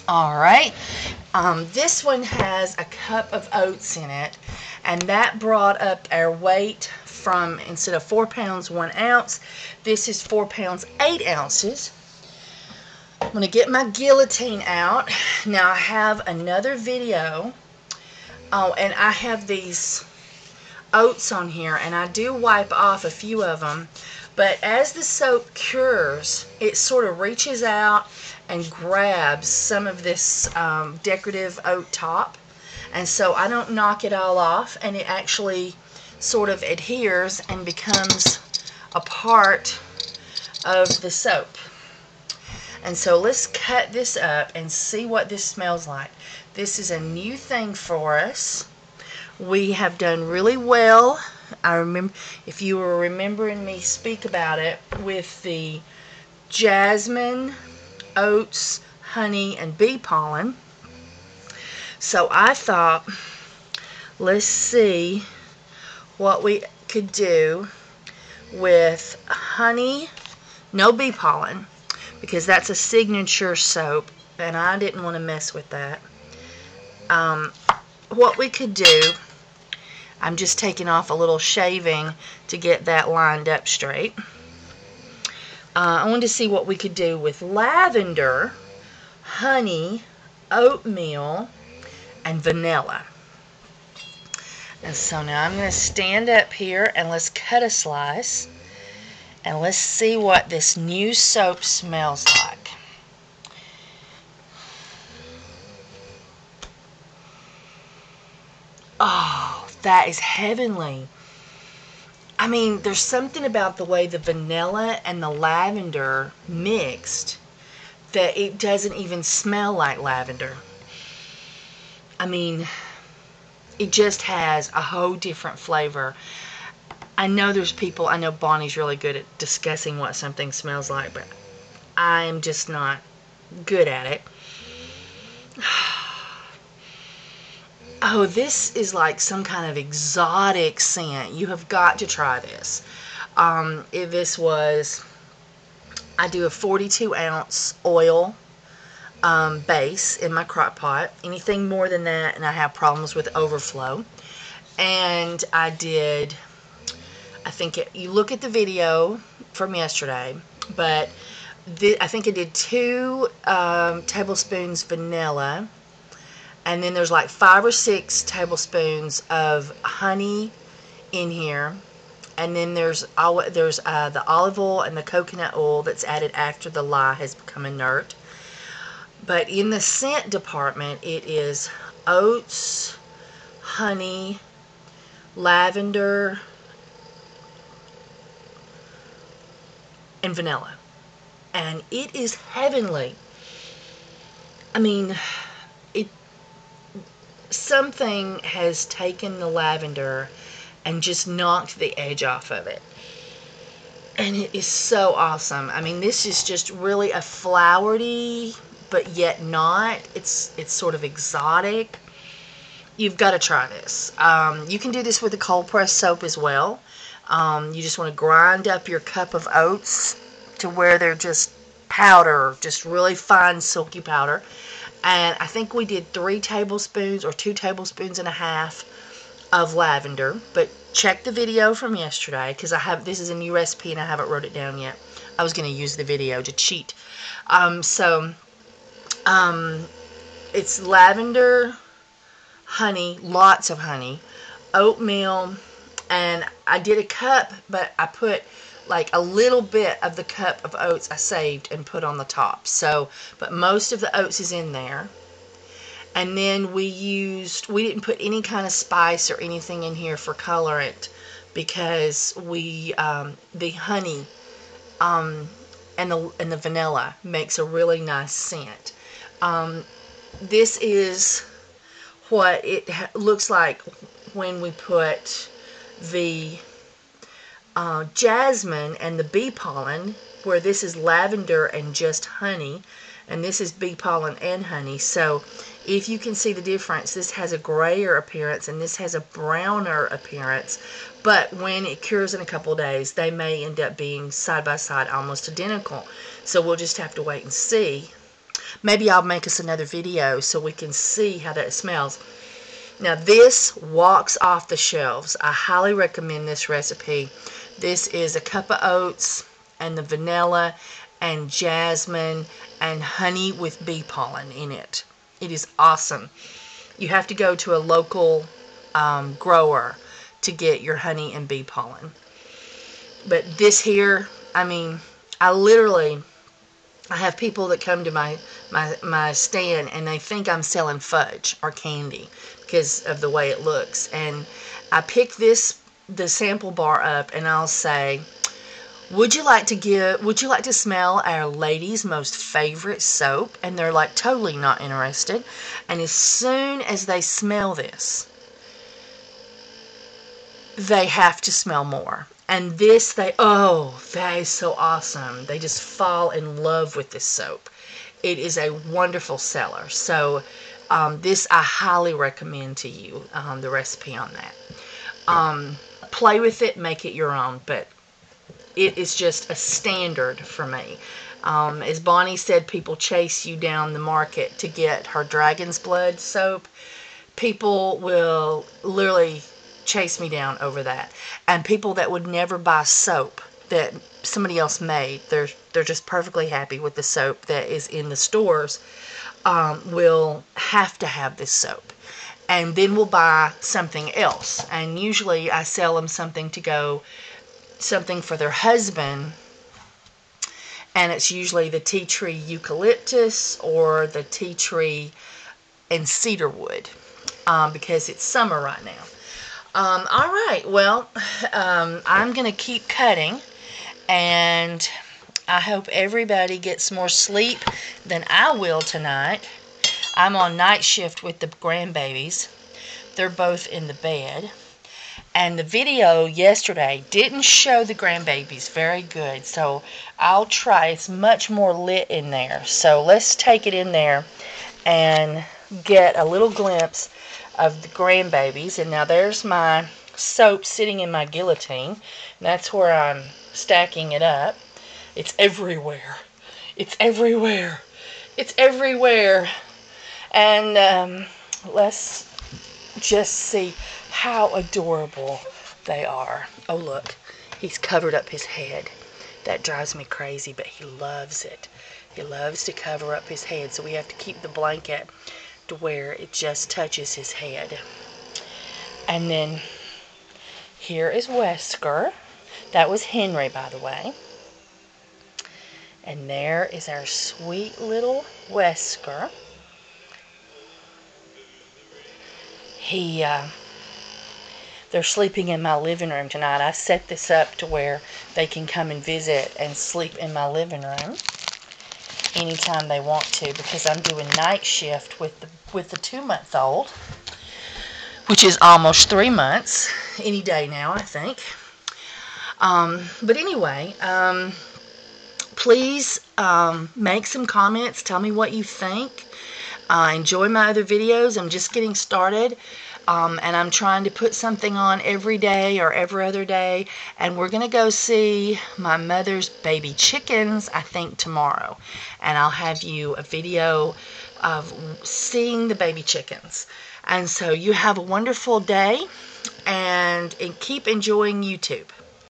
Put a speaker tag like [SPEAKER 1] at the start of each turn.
[SPEAKER 1] Alright, this one has a cup of oats in it, and that brought up our weight from, instead of 4 pounds 1 ounce, this is 4 pounds 8 ounces. I'm going to get my guillotine out. Now I have another video, and I have these oats on here, and I do wipe off a few of them, but as the soap cures, it sort of reaches out and grabs some of this decorative oat top, and so I don't knock it all off, and it actually sort of adheres and becomes a part of the soap. And so let's cut this up and see what this smells like. This is a new thing for us. We have done really well. I remember, if you were remembering me speak about it, with the jasmine, oats, honey, and bee pollen. So I thought, let's see what we could do with honey, no bee pollen, because that's a signature soap, and I didn't want to mess with that. What we could do, I'm just taking off a little shaving to get that lined up straight. I wanted to see what we could do with lavender, honey, oatmeal, and vanilla. And so now I'm going to stand up here and let's cut a slice. And let's see what this new soap smells like. Oh, that is heavenly. I mean, there's something about the way the vanilla and the lavender mixed that it doesn't even smell like lavender. I mean, it just has a whole different flavor. I know there's people, I know Bonnie's really good at discussing what something smells like, but I'm just not good at it. Oh, this is like some kind of exotic scent. You have got to try this. If this was, I do a 42 ounce oil base in my crock pot. Anything more than that, and I have problems with overflow. And I did, I think you look at the video from yesterday, but I think I did 2 tablespoons vanilla, and then there's like 5 or 6 tablespoons of honey in here, and then there's the olive oil and the coconut oil that's added after the lye has become inert. But in the scent department, it is oats, honey, lavender, and vanilla, and it is heavenly. I mean, something has taken the lavender and just knocked the edge off of it, and it is so awesome. I mean, this is just really a flowery, but yet not. It's sort of exotic. You've got to try this. You can do this with a cold press soap as well. You just want to grind up your cup of oats to where they're just powder, just really fine silky powder. And I think we did 3 tablespoons or 2 tablespoons and a half of lavender. But check the video from yesterday, because this is a new recipe and I haven't wrote it down yet. I was going to use the video to cheat. It's lavender, honey, lots of honey, oatmeal, and I did a cup, but I put like a little bit of the cup of oats I saved and put on the top. So, but most of the oats is in there. And then we didn't put any kind of spice or anything in here for colorant, because the honey and the vanilla makes a really nice scent. This is what it looks like when we put the jasmine and the bee pollen, where this is lavender and just honey, and this is bee pollen and honey. So if you can see the difference, this has a grayer appearance and this has a browner appearance, but when it cures in a couple of days, they may end up being side by side almost identical. So we'll just have to wait and see. Maybe I'll make us another video so we can see how that smells. Now this walks off the shelves. I highly recommend this recipe. This is a cup of oats and the vanilla and jasmine and honey with bee pollen in it. It is awesome. You have to go to a local grower to get your honey and bee pollen. But this here, I mean, I have people that come to my stand and they think I'm selling fudge or candy because of the way it looks. And I pick the sample bar up and I'll say, would you like to smell our ladies' most favorite soap? And they're like totally not interested. And as soon as they smell this, they have to smell more. And this, oh, that is so awesome. They just fall in love with this soap. It is a wonderful seller. So this I highly recommend to you, the recipe on that. Play with it, make it your own, but it is just a standard for me. As Bonnie said, people chase you down the market to get her Dragon's Blood soap. People will literally chase me down over that. And people that would never buy soap that somebody else made, they're just perfectly happy with the soap that is in the stores, will have to have this soap. And then we'll buy something else. And usually I sell them something for their husband, and it's usually the tea tree eucalyptus or the tea tree and cedarwood, because it's summer right now. Alright, well, I'm going to keep cutting, and I hope everybody gets more sleep than I will tonight. I'm on night shift with the grandbabies. They're both in the bed. And the video yesterday didn't show the grandbabies very good, so I'll try. It's much more lit in there. So let's take it in there and get a little glimpse of the grandbabies. And now there's my soap sitting in my guillotine. That's where I'm stacking it up. It's everywhere. It's everywhere. It's everywhere. And let's just see how adorable they are. Oh, look. He's covered up his head. That drives me crazy, but he loves it. He loves to cover up his head, so we have to keep the blanket to where it just touches his head. And then here is Wesker. That was Henry, by the way. And there is our sweet little Wesker. They're sleeping in my living room tonight. I set this up to where they can come and visit and sleep in my living room anytime they want to, because I'm doing night shift with the 2-month-old, which is almost 3 months, any day now, I think. But anyway, please make some comments. Tell me what you think. Enjoy my other videos. I'm just getting started. And I'm trying to put something on every day or every other day. And we're going to go see my mother's baby chickens, I think, tomorrow. And I'll have you a video of seeing the baby chickens. And so you have a wonderful day and keep enjoying YouTube.